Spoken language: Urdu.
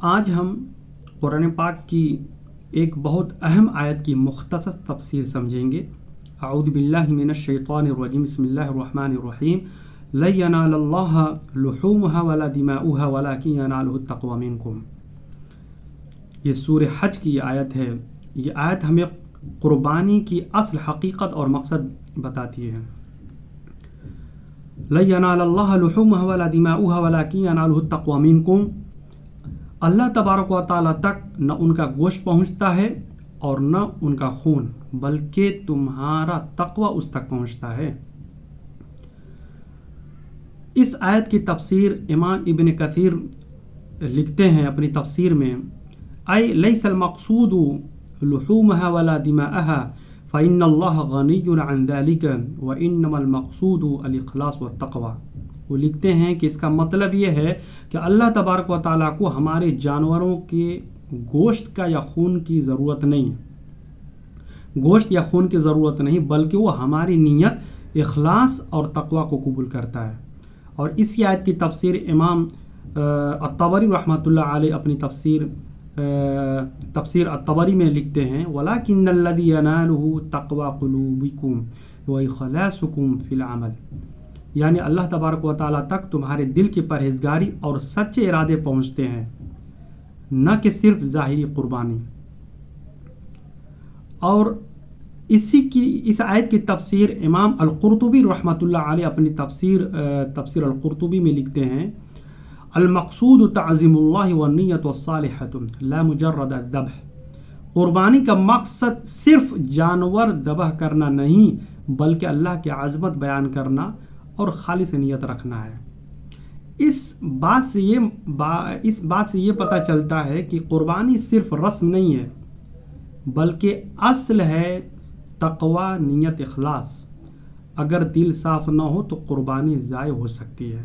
آج ہم قرآن پاک کی ایک بہت اہم آیت کی مختصر تفسیر سمجھیں گے۔ اعوذ باللہ من الشیطان الرجیم، بسم اللہ الرحمن الرحیم۔ لن ینال اللہ لحومها ولا دماؤها ولکن ینالہ التقوی منکم۔ یہ سورہ حج کی آیت ہے۔ یہ آیت ہمیں قربانی کی اصل حقیقت اور مقصد بتاتی ہے۔ لن ینال اللہ لحومها ولا دماؤها ولکن ینالہ التقوی منکم۔ اللہ تبارک و تعالیٰ تک نہ ان کا گوشت پہنچتا ہے اور نہ ان کا خون، بلکہ تمہارا تقوی اس تک پہنچتا ہے۔ اس آیت کی تفسیر امام ابن کثیر لکھتے ہیں اپنی تفسیر میں، اے لیس المقصود لحومها ولا دماءها فإن اللہ غنی عن ذلك وإنما المقصود الاخلاص والتقوی۔ وہ لکھتے ہیں کہ اس کا مطلب یہ ہے کہ اللہ تبارک و تعالیٰ کو ہمارے جانوروں کے گوشت کا یا خون کی ضرورت نہیں ہے، گوشت یا خون کی ضرورت نہیں، بلکہ وہ ہماری نیت، اخلاص اور تقوی کو قبول کرتا ہے۔ اور اس آیت کی تفسیر امام الطبری رحمۃ اللہ علیہ اپنی تفسیر الطبری میں لکھتے ہیں، وَلَكِنَّ الَّذِي يَنَالُهُ تَقْوَى قُلُوبِكُمْ وَإِخْلَاصُكُمْ فِي الْعَمَلِ، یعنی اللہ تبارک و تعالیٰ تک تمہارے دل کی پرہیزگاری اور سچے ارادے پہنچتے ہیں، نہ کہ صرف ظاہری قربانی۔ اور اس آیت کی تفسیر امام القرطبی رحمۃ اللہ علیہ اپنی تفسیر القرطبی میں لکھتے ہیں، المقصود تعظیم اللہ والنیت الصالحۃ لا مجرد الذبح۔ قربانی کا مقصد صرف جانور ذبح کرنا نہیں، بلکہ اللہ کی عظمت بیان کرنا اور خالص نیت رکھنا ہے۔ اس بات سے یہ پتہ چلتا ہے کہ قربانی صرف رسم نہیں ہے، بلکہ اصل ہے تقوی، نیت، اخلاص۔ اگر دل صاف نہ ہو تو قربانی ضائع ہو سکتی ہے۔